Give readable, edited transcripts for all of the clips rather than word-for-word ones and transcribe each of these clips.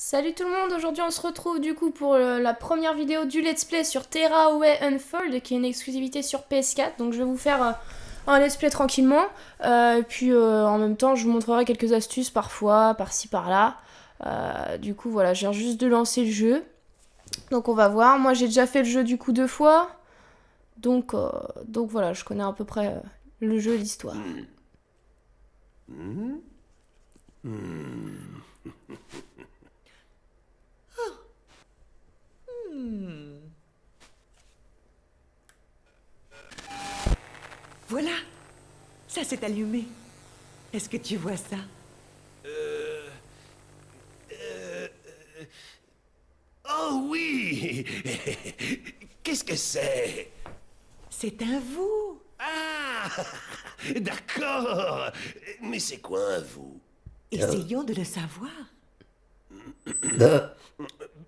Salut tout le monde, aujourd'hui on se retrouve du coup pour la première vidéo du let's play sur Terraway Unfold qui est une exclusivité sur PS4. Donc je vais vous faire un let's play tranquillement, puis en même temps je vous montrerai quelques astuces parfois, par-ci par-là. Du coup voilà, je viens juste de lancer le jeu, donc on va voir. Moi j'ai déjà fait le jeu du coup 2 fois, donc voilà, je connais à peu près le jeu et l'histoire. Voilà, ça s'est allumé. Est-ce que tu vois ça? Oh oui. Qu'est-ce que c'est? C'est un vous. Ah. D'accord. Mais c'est quoi, vous? Essayons de le savoir.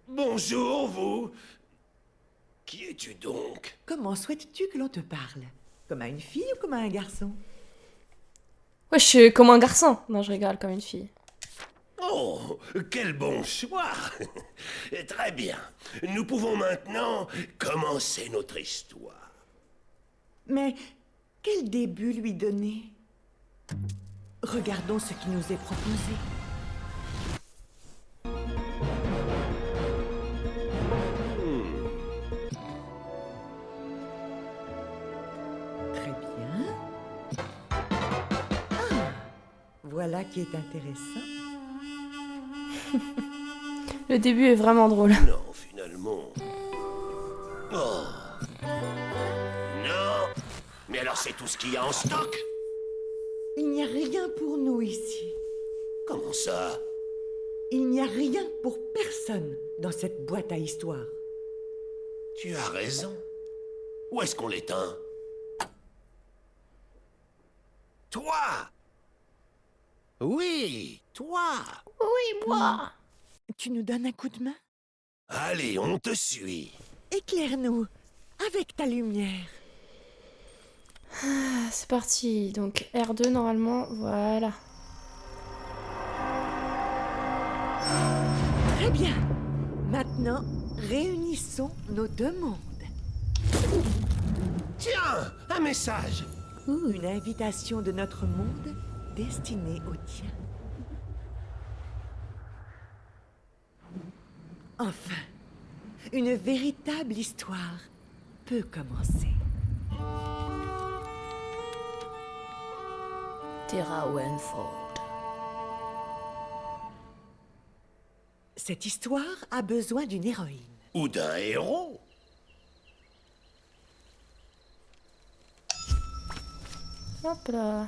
Bonjour, vous. Qui es-tu donc? Comment souhaites-tu que l'on te parle? Comme à une fille ou comme à un garçon? Ouais, je suis comme un garçon. Non, je rigole, comme une fille. Oh, quel bon choix. Très bien. Nous pouvons maintenant commencer notre histoire. Mais quel début lui donner? Regardons ce qui nous est proposé. Très bien. Ah, voilà qui est intéressant. Le début est vraiment drôle. Non, finalement. Oh. Non. Mais alors c'est tout ce qu'il y a en stock? Il n'y a rien pour nous ici. Comment ça? Il n'y a rien pour personne dans cette boîte à histoire. Tu as raison. Où est-ce qu'on l'éteint? Toi! Oui, toi! Oui, moi. Tu nous donnes un coup de main? Allez, on te suit. Éclaire-nous avec ta lumière. C'est parti. Donc R2 normalement, voilà. Très bien. Maintenant, réunissons nos deux mondes. Tiens, un message. Une invitation de notre monde destinée au tien. Enfin, une véritable histoire peut commencer. Terraway Unfold. Cette histoire a besoin d'une héroïne. Ou d'un héros. Hop là.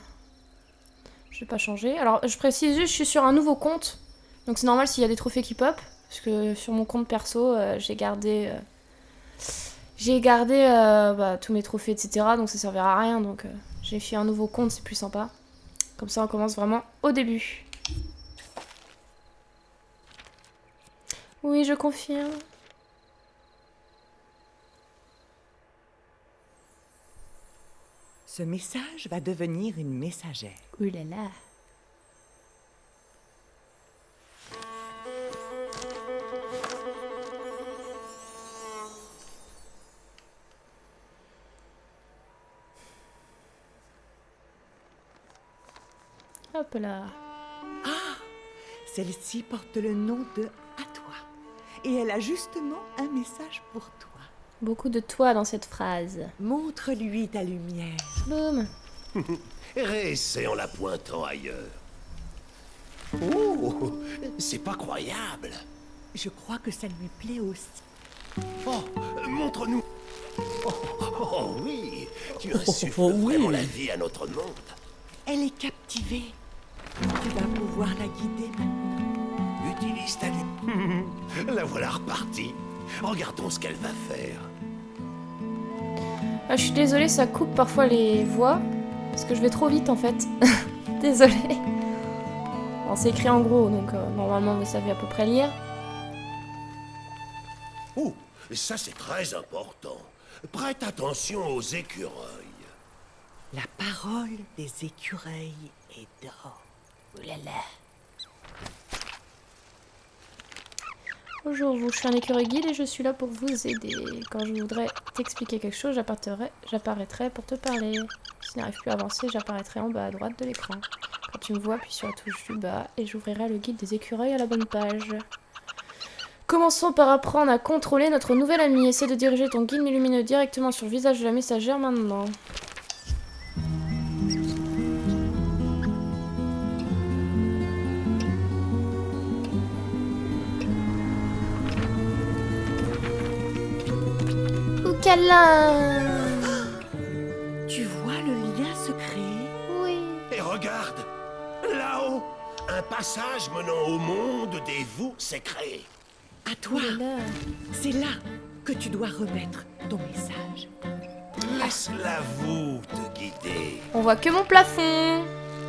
Je vais pas changer. Alors, je précise juste, je suis sur un nouveau compte. Donc c'est normal s'il y a des trophées qui pop. Parce que sur mon compte perso, j'ai gardé... tous mes trophées, etc. Donc ça servira à rien. Donc j'ai fait un nouveau compte, c'est plus sympa. Comme ça, on commence vraiment au début. Oui, je confirme. Ce message va devenir une messagère. Ouh là là. Hop là. Celle-ci porte le nom de À toi. Et elle a justement un message pour toi. Beaucoup de toi dans cette phrase. Montre-lui ta lumière. Boum. Réessai en la pointant ailleurs. Oh, c'est pas croyable. Je crois que ça lui plaît aussi. Oh, montre-nous. Oh, oh, oui, tu insuffles vraiment la vie à notre monde. Elle est captivée. Tu vas pouvoir la guider maintenant. Utilise ta lumière. La voilà repartie. Regardons ce qu'elle va faire. Ah, je suis désolée, ça coupe parfois les voix. Parce que je vais trop vite en fait. Désolée. Bon, c'est écrit en gros, donc normalement vous savez à peu près lire. Oh, ça c'est très important. Prête attention aux écureuils. La parole des écureuils est d'or. Ouh là là. Bonjour, je suis un écureuil guide et je suis là pour vous aider. Quand je voudrais t'expliquer quelque chose, j'apparaîtrai pour te parler. Si tu n'arrives plus à avancer, j'apparaîtrai en bas à droite de l'écran. Quand tu me vois, appuie sur la touche du bas et j'ouvrirai le guide des écureuils à la bonne page. Commençons par apprendre à contrôler notre nouvel ami. Essaie de diriger ton guide lumineux directement sur le visage de la messagère maintenant. Câlin. Tu vois le lien se créer? Oui. Et regarde, là-haut, un passage menant au monde des vous s'est créé. À toi. Là. C'est là que tu dois remettre ton message. Laisse-la vous te guider. On voit que mon plafond.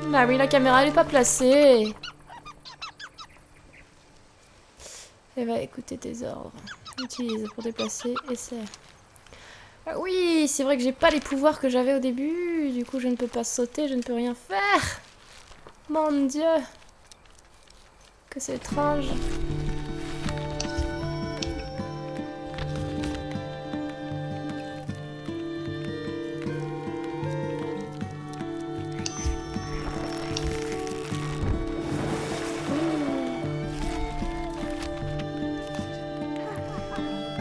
Bah oui, la caméra elle est pas placée. Elle va écouter tes ordres. Utilise pour déplacer, essaie. Ah oui, c'est vrai que j'ai pas les pouvoirs que j'avais au début. Du coup, je ne peux pas sauter, je ne peux rien faire. Mon Dieu. Que c'est étrange.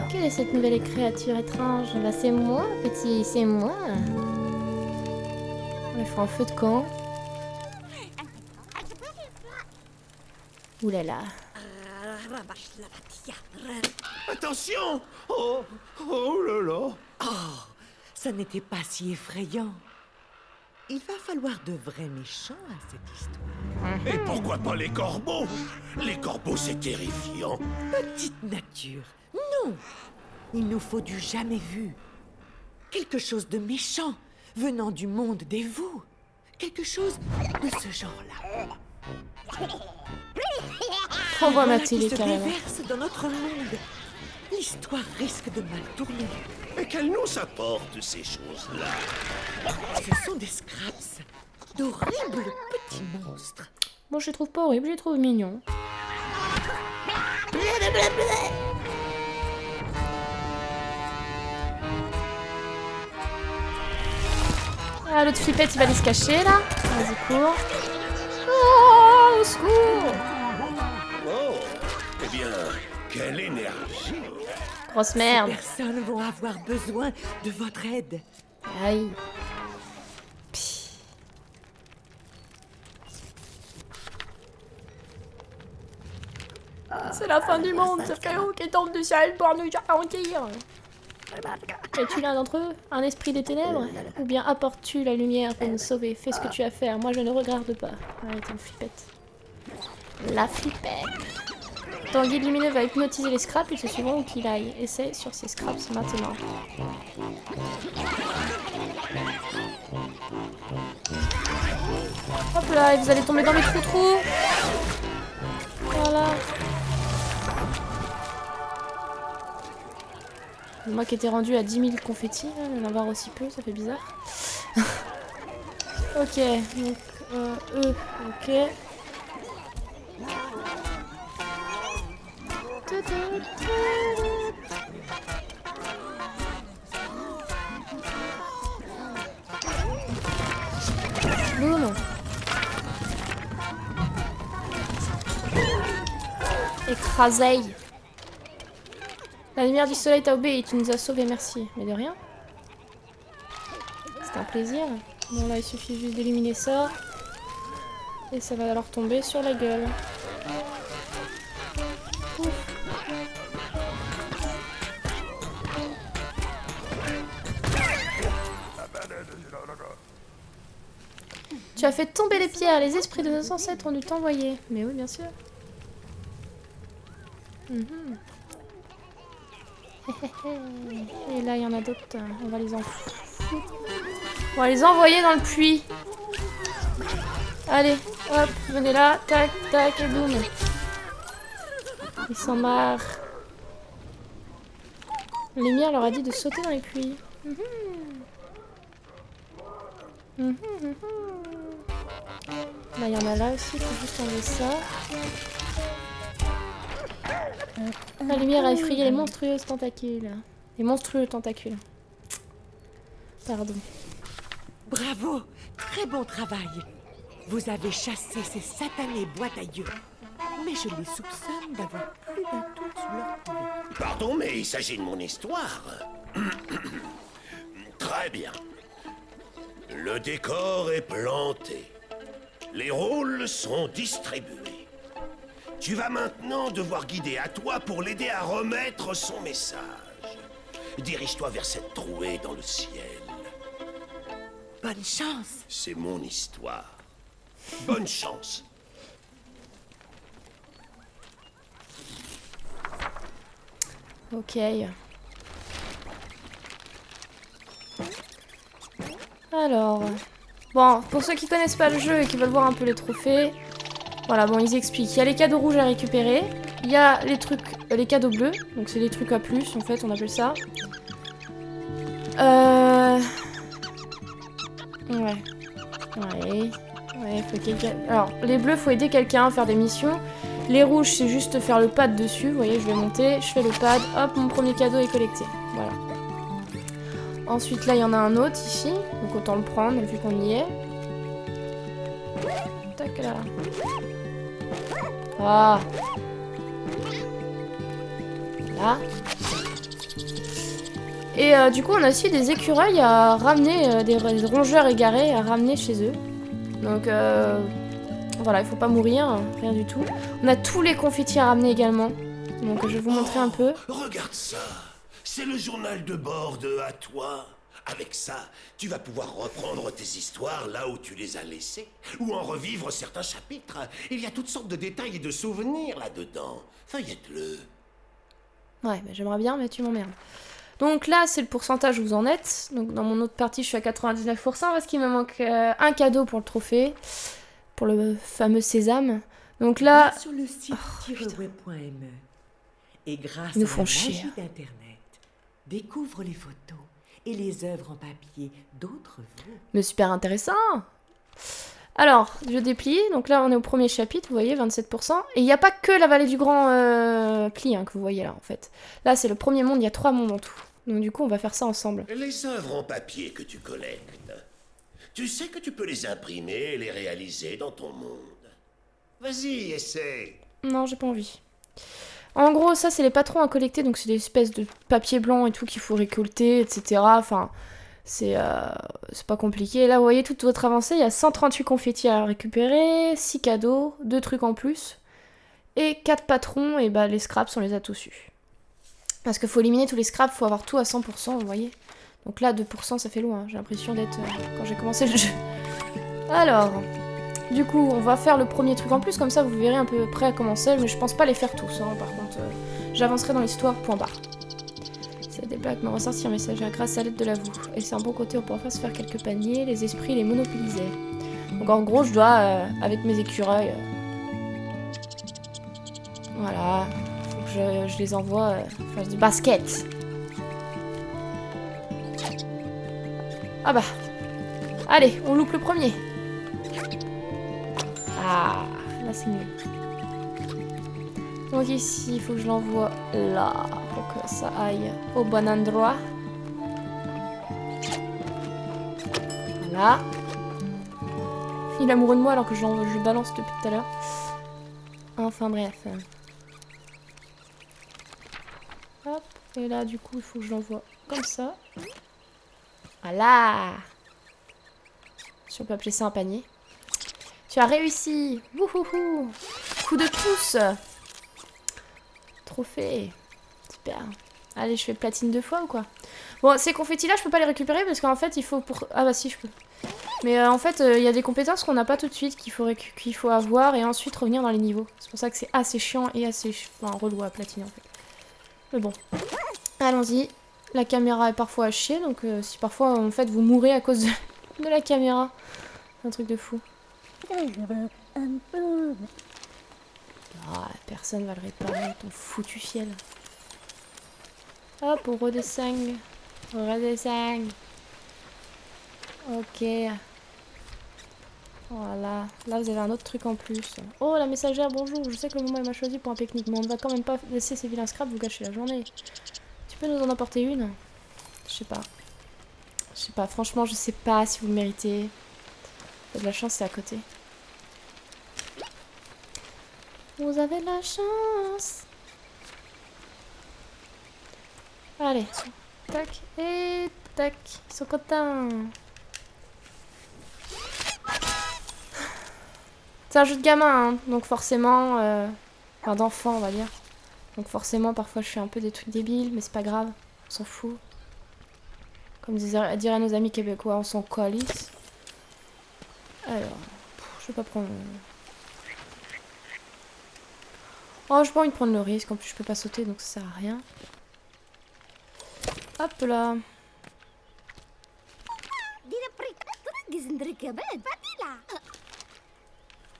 Quelle est cette nouvelle créature étrange? Bah c'est moi, petit, c'est moi. On fait un feu de camp. Ouh là là. Attention! Oh, oh là là! Oh, ça n'était pas si effrayant. Il va falloir de vrais méchants à cette histoire. Et pourquoi pas les corbeaux? Les corbeaux, c'est terrifiant. Petite nature. Non! Il nous faut du jamais vu. Quelque chose de méchant venant du monde des vous. Quelque chose de ce genre-là. Renvoie ma Voilà qui télé se carrément. déverse dans notre monde. L'histoire risque de mal tourner. Mais quel nom ça porte, ces choses-là? Ce sont des scraps. D'horribles petits monstres. Bon, je les trouve pas horribles, je les trouve mignons. Ah, l'autre flippette, il va aller se cacher, là. Vas-y, cours. Oh, au secours. Oh, eh bien, quelle énergie! Grosse Ces merde. personnes vont avoir besoin de votre aide. Aïe. C'est la fin du monde, ce frérot qui tombe du ciel pour nous garantir. Es-tu l'un d'entre eux, un esprit des ténèbres? Ou bien apportes-tu la lumière pour nous sauver? Fais ce que tu as à faire, moi je ne regarde pas. Arrête une flippette. La flippette. Ton guide lumineux va hypnotiser les scraps, ils te suivront où qu'il aille. Essaie sur ces scraps maintenant. Hop là, et vous allez tomber dans les trous-trous. Voilà. Moi qui étais rendu à 10 000 confettis, là, d'en avoir aussi peu, ça fait bizarre. Ok, donc eux, ok. Boum. Écrasé. La lumière du soleil t'a obéi, tu nous as sauvés, merci. Mais de rien. C'est un plaisir. Bon là, il suffit juste d'éliminer ça. Et ça va leur tomber sur la gueule. Ouf. Tu as fait tomber les pierres, les esprits de nos ancêtres ont dû t'envoyer. Mais oui, bien sûr. Et là, il y en a d'autres. On va les on va les envoyer dans le puits. Allez, hop, venez là. Tac, tac, et boum. Ils s'en marrent. Lumière leur a dit de sauter dans les puits. Là, il y en a là aussi. Il faut juste enlever ça. La lumière a effrayé les monstrueuses tentacules. Les monstrueux tentacules. Pardon. Bravo! Très bon travail. Vous avez chassé ces satanés boîtes à yeux. Mais je les soupçonne d'avoir plus d'un tour sous leur couvert. Pardon, mais il s'agit de mon histoire. Très bien. Le décor est planté. Les rôles sont distribués. Tu vas maintenant devoir guider à toi pour l'aider à remettre son message. Dirige-toi vers cette trouée dans le ciel. Bonne chance. C'est mon histoire. Bonne chance. Ok. Alors... Bon, pour ceux qui connaissent pas le jeu et qui veulent voir un peu les trophées... Voilà, bon, ils expliquent. Il y a les cadeaux rouges à récupérer. Il y a les trucs... les cadeaux bleus. Donc c'est les trucs à plus, en fait, on appelle ça. Ouais. Ouais. Ouais, faut quelqu'un... Alors, les bleus, faut aider quelqu'un à faire des missions. Les rouges, c'est juste faire le pad dessus. Vous voyez, je vais monter, je fais le pad. Hop, mon premier cadeau est collecté. Voilà. Ensuite, là, il y en a un autre ici. Donc autant le prendre, vu qu'on y est. Tac, là. Ah. Là. Et du coup, on a aussi des écureuils à ramener, des rongeurs égarés à ramener chez eux. Donc, voilà, il faut pas mourir, rien du tout. On a tous les confettis à ramener également. Donc, je vais vous montrer un peu. Regarde ça. C'est le journal de bord de À toi. Avec ça, tu vas pouvoir reprendre tes histoires là où tu les as laissées, ou en revivre certains chapitres. Il y a toutes sortes de détails et de souvenirs là-dedans. Feuillette-le. Ouais, bah, j'aimerais bien, mais tu m'emmerdes. Donc là, c'est le pourcentage où vous en êtes. Donc dans mon autre partie, je suis à 99% parce qu'il me manque un cadeau pour le trophée, pour le fameux sésame. Donc là... Sur le site tireweb.me. Et grâce Ils nous à font la chier. magie d'Internet, découvre les photos et les œuvres en papier d'autres vous. Mais super intéressant. Alors, je déplie. Donc là, on est au premier chapitre, vous voyez, 27%. Et il n'y a pas que la vallée du Grand Pli que vous voyez là, en fait. Là, c'est le premier monde, il y a 3 mondes en tout. Donc du coup, on va faire ça ensemble. Les œuvres en papier que tu collectes, tu sais que tu peux les imprimer et les réaliser dans ton monde. Vas-y, essaie. Non, j'ai pas envie. En gros, ça, c'est les patrons à collecter. Donc c'est des espèces de papier blanc et tout qu'il faut récolter, etc. Enfin... C'est pas compliqué. Là, vous voyez toute votre avancée. Il y a 138 confettis à récupérer, 6 cadeaux, 2 trucs en plus. Et 4 patrons, et bah les scraps, on les a tous eus. Parce qu'il faut éliminer tous les scraps, il faut avoir tout à 100%, vous voyez. Donc là, 2%, ça fait loin. J'ai l'impression d'être quand j'ai commencé le jeu. Alors, du coup, on va faire le premier truc en plus. Comme ça, vous verrez un peu près à commencer. Mais je pense pas les faire tous. Hein. Par contre, j'avancerai dans l'histoire, point barre. Ça débloque me ressortir messagère grâce à l'aide de la voue. Et c'est un bon côté, on pourra faire se faire quelques paniers, les esprits les monopolisaient. Donc en gros, je dois, avec mes écureuils... voilà, faut que je les envoie faire du basket. Ah bah, allez, on loupe le premier. Ah, là c'est mieux. Donc ici, il faut que je l'envoie là, pour que ça aille au bon endroit. Voilà. Il est amoureux de moi alors que je balance depuis tout à l'heure. Enfin bref. Hop, et là du coup, il faut que je l'envoie comme ça. Voilà. Si on peut appeler ça un panier. Tu as réussi. Wouhouhou. Coup de pouce. Trophée. Super. Allez, je fais platine 2 fois ou quoi? Bon, ces confettis là, je peux pas les récupérer parce qu'en fait, il faut pour... Ah bah si, je peux. Mais en fait, il y a des compétences qu'on n'a pas tout de suite qu'il faut avoir et ensuite revenir dans les niveaux. C'est pour ça que c'est assez chiant et assez relou à platiner en fait. Mais bon. Allons-y. La caméra est parfois à chier, donc si parfois en fait vous mourrez à cause de la caméra. C'est un truc de fou. Ah, personne va le réparer, ton foutu ciel. Hop, on redescend. On redescend. Ok. Voilà. Là, vous avez un autre truc en plus. Oh, la messagère, bonjour. Je sais que le moment m'a choisi pour un pique-nique, mais on ne va quand même pas laisser ces vilains scraps vous gâcher la journée. Tu peux nous en apporter une? Je sais pas. Je sais pas. Franchement, je sais pas si vous le méritez. Vous avez de la chance, c'est à côté. Vous avez de la chance. Allez. Tac et tac. Ils sont contents. C'est un jeu de gamin, hein, donc forcément... Enfin, d'enfant, on va dire. Donc forcément, parfois, je fais un peu des trucs débiles, mais c'est pas grave. On s'en fout. Comme diraient nos amis québécois, on s'en calisse. Alors... je vais pas prendre... Oh, j'ai pas envie de prendre le risque. En plus, je peux pas sauter, donc ça sert à rien. Hop là.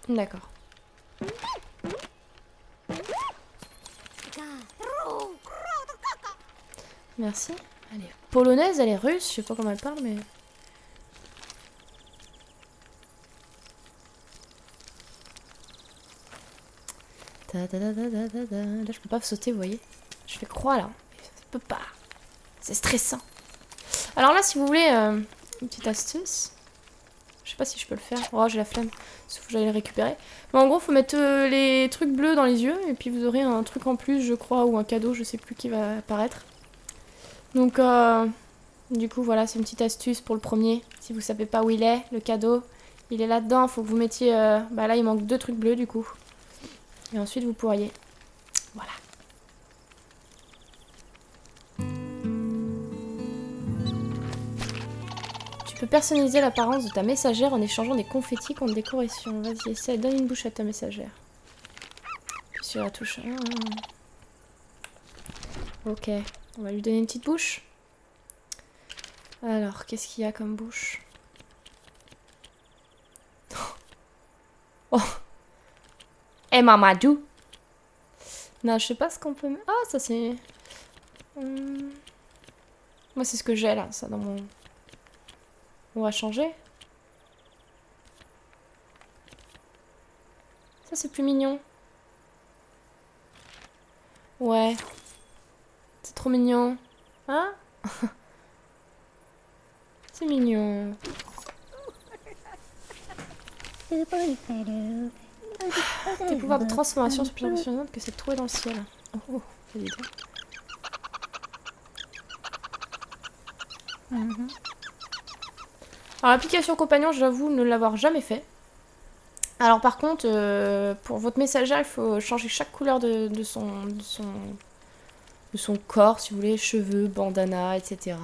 D'accord. Merci. Elle est polonaise, elle est russe, je sais pas comment elle parle, mais... Là, je peux pas sauter, vous voyez. Je fais croix, là. Je peux pas. C'est stressant. Alors là, si vous voulez, une petite astuce... Je sais pas si je peux le faire. Oh, j'ai la flemme. Sauf que j'allais le récupérer. Mais en gros, faut mettre les trucs bleus dans les yeux. Et puis vous aurez un truc en plus, je crois, ou un cadeau, je sais plus qui va apparaître. Donc, du coup, voilà, c'est une petite astuce pour le premier. Si vous savez pas où il est, le cadeau, il est là-dedans. Faut que vous mettiez... bah là, il manque 2 trucs bleus, du coup. Et ensuite, vous pourriez... Voilà. Tu peux personnaliser l'apparence de ta messagère en échangeant des confettis contre décoration. Vas-y, essaie, donne une bouche à ta messagère. Puis sur la touche. Ok, on va lui donner une petite bouche. Alors, qu'est-ce qu'il y a comme bouche? Oh. Eh Mamadou. Non, je sais pas ce qu'on peut... Ah, ça c'est... Moi, c'est ce que j'ai là, ça, dans mon... On va changer. Ça, c'est plus mignon. Ouais. C'est trop mignon. Hein? C'est mignon. Tes pouvoirs de transformation sont plus impressionnants que cette trouée dans le ciel. Oh, oh, ça dit Alors l'application compagnon, j'avoue ne l'avoir jamais fait. Alors par contre, pour votre messagère, il faut changer chaque couleur de son corps, si vous voulez, cheveux, bandana, etc.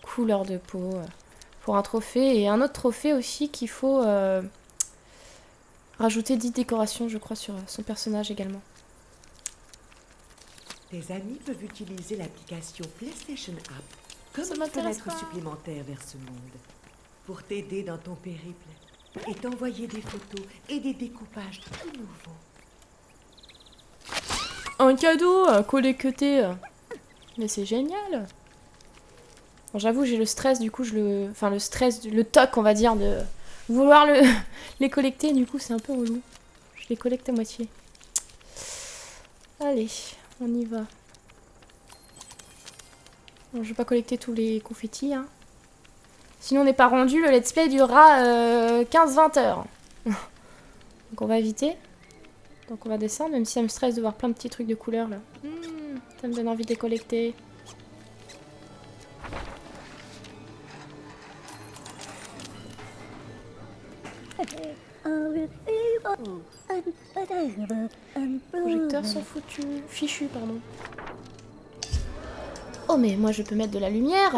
Couleur de peau, pour un trophée. Et un autre trophée aussi qu'il faut rajouter 10 décorations, je crois, sur son personnage également. Tes amis peuvent utiliser l'application PlayStation App comme Ça une m'intéresse fenêtre pas. supplémentaire vers ce monde, pour t'aider dans ton périple et t'envoyer des photos et des découpages tout nouveaux. Un cadeau collecté. Mais c'est génial. Bon, j'avoue, j'ai le stress, du coup, enfin, le stress, le toc, on va dire, de vouloir les collecter. Du coup, c'est un peu relou. Je les collecte à moitié. Allez, on y va. Bon, je vais pas collecter tous les confettis, hein. Sinon, on n'est pas rendu. Le let's play durera 15-20 heures. Donc, on va éviter. Donc, on va descendre, même si ça me stresse de voir plein de petits trucs de couleurs, là. Ça me donne envie de les collecter. Projecteurs sont foutus. Fichus, pardon. Oh, mais moi, je peux mettre de la lumière.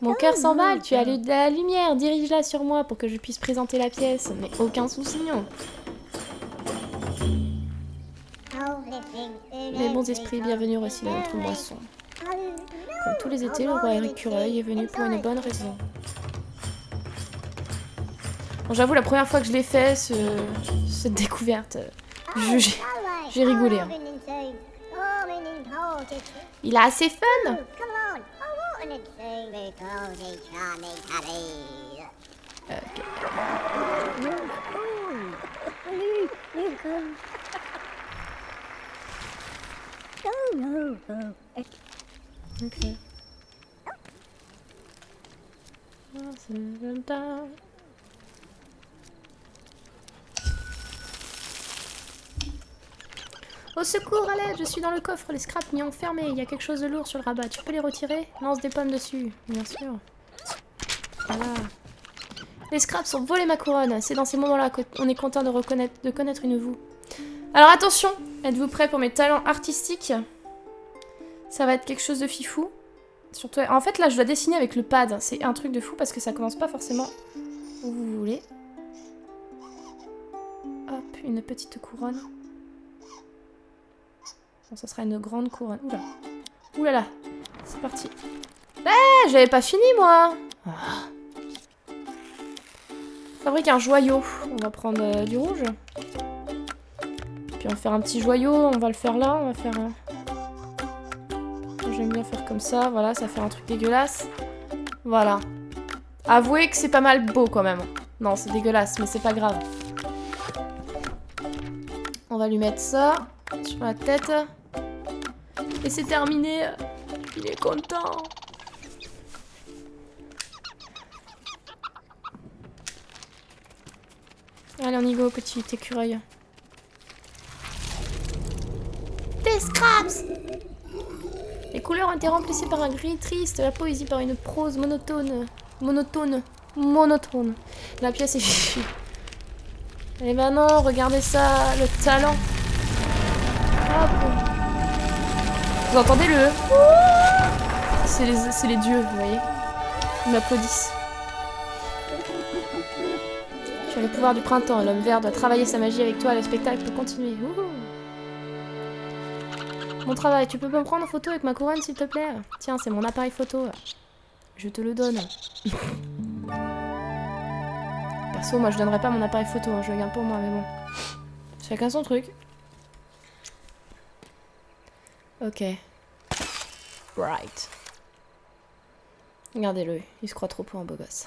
Mon cœur s'emballe, tu as de la lumière. Dirige-la sur moi pour que je puisse présenter la pièce. Mais aucun souci, non. Les bons esprits, bienvenue aussi dans notre moisson. Comme tous les étés, le roi Écureuil est venu pour une bonne raison. Bon, j'avoue, la première fois que je l'ai fait, cette découverte, j'ai rigolé. Hein. Il a assez fun. Ok. Ok. Au secours, à l'aide, je suis dans le coffre, les scraps m'y ont enfermé, il y a quelque chose de lourd sur le rabat, tu peux les retirer? Lance des pommes dessus, bien sûr. Voilà. Les scraps ont volé ma couronne, c'est dans ces moments-là qu'on est content de connaître une vous. Alors attention, êtes-vous prêts pour mes talents artistiques? Ça va être quelque chose de fifou. Surtout, en fait là je dois dessiner avec le pad, c'est un truc de fou parce que ça commence pas forcément où vous voulez. Hop, une petite couronne. Bon, ça sera une grande couronne. Oula. Oulala. C'est parti. Eh, j'avais pas fini, moi. Ah. Fabrique un joyau. On va prendre du rouge. Puis on va faire un petit joyau. On va le faire là. On va faire un... J'aime bien faire comme ça. Voilà, ça fait un truc dégueulasse. Voilà. Avouez que c'est pas mal beau, quand même. Non, c'est dégueulasse, mais c'est pas grave. On va lui mettre ça sur la tête. Et c'est terminé. Il est content. Allez, on y va, petit écureuil. Des scraps! Les couleurs ont été remplacées par un gris triste, la poésie par une prose monotone. La pièce est fichue. Et ben non, regardez ça, le talent. Hop. Vous entendez le... C'est les dieux, vous voyez. Ils m'applaudissent. Tu as le pouvoir du printemps. L'homme vert doit travailler sa magie avec toi. Le spectacle peut continuer. Mon travail. Tu peux me prendre en photo avec ma couronne, s'il te plaît? Tiens, c'est mon appareil photo. Je te le donne. Perso, moi, je donnerais pas mon appareil photo. Hein. Je le garde pour moi, mais bon. Chacun son truc. Ok. Right. Regardez-le. Il se croit trop pour un beau gosse.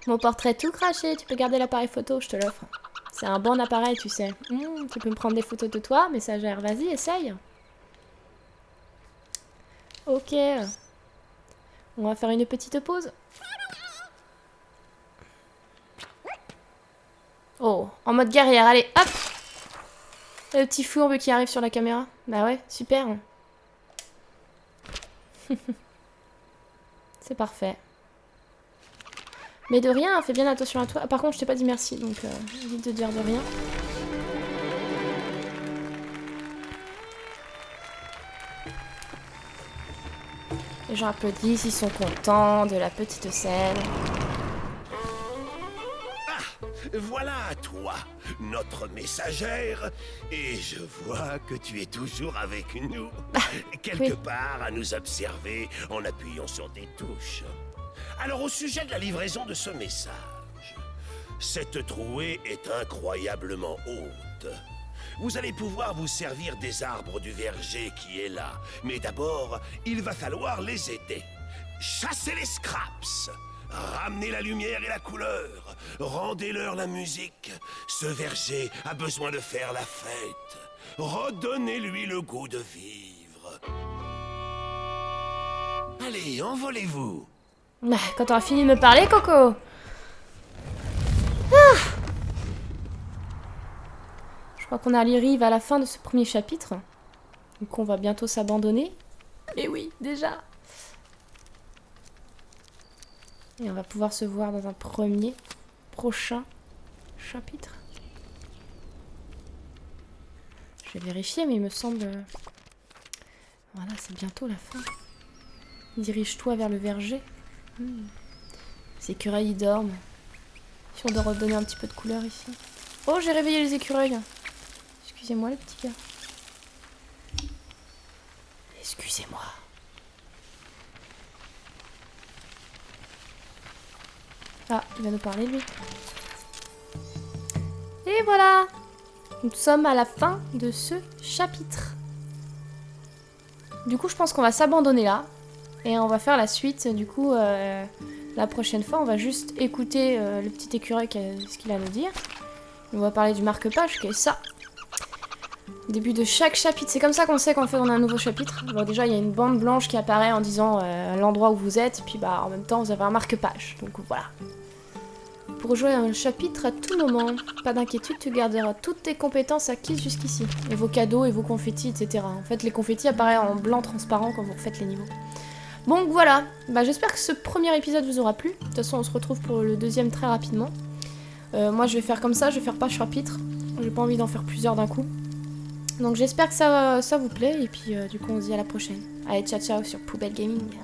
Mon portrait tout craché, tu peux garder l'appareil photo, je te l'offre. C'est un bon appareil, tu sais. Tu peux me prendre des photos de toi, messagère. Vas-y, essaye. Ok. On va faire une petite pause. Oh, en mode guerrière, allez, hop. Le petit fourbe qui arrive sur la caméra. Bah ouais, super. C'est parfait. Mais de rien, fais bien attention à toi. Ah, par contre, je t'ai pas dit merci, donc évite de dire de rien. Les gens applaudissent, ils sont contents de la petite scène. Ah, voilà toi, notre messagère. Et je vois que tu es toujours avec nous. Quelque part à nous observer en appuyant sur des touches. Alors au sujet de la livraison de ce message, cette trouée est incroyablement haute. Vous allez pouvoir vous servir des arbres du verger qui est là. Mais d'abord, il va falloir les aider. Chassez les scraps. Ramenez la lumière et la couleur. Rendez-leur la musique. Ce verger a besoin de faire la fête. Redonnez-lui le goût de vivre. Allez, envolez-vous. Quand t'auras fini de me parler, Coco. Je crois qu'on arrive à la fin de ce premier chapitre. Donc on va bientôt s'abandonner. Et oui, déjà. Et on va pouvoir se voir dans un prochain chapitre. Je vais vérifier, mais il me semble... Voilà, c'est bientôt la fin. Dirige-toi vers le verger. Les écureuils, ils dorment. Si on doit redonner un petit peu de couleur ici. Oh, j'ai réveillé les écureuils. Excusez-moi, les petits gars. Excusez-moi. Ah, il va nous parler, lui. Et voilà. Nous sommes à la fin de ce chapitre. Du coup, je pense qu'on va s'abandonner là. Et on va faire la suite, du coup, la prochaine fois, on va juste écouter le petit écureuil, ce qu'il a à nous dire. On va parler du marque-page, qui est ça. Début de chaque chapitre, c'est comme ça qu'on sait qu'en fait on a un nouveau chapitre. Bon, déjà il y a une bande blanche qui apparaît en disant l'endroit où vous êtes, et puis bah en même temps vous avez un marque-page, donc voilà. Pour jouer à un chapitre à tout moment, pas d'inquiétude, tu garderas toutes tes compétences acquises jusqu'ici. Et vos cadeaux et vos confettis, etc. En fait les confettis apparaissent en blanc transparent quand vous refaites les niveaux. Donc voilà, bah, j'espère que ce premier épisode vous aura plu. De toute façon on se retrouve pour le deuxième très rapidement. Moi je vais faire comme ça, je vais faire pas chapitre. J'ai pas envie d'en faire plusieurs d'un coup. Donc j'espère que ça vous plaît et puis du coup on se dit à la prochaine. Allez ciao ciao sur Poubelle Gaming.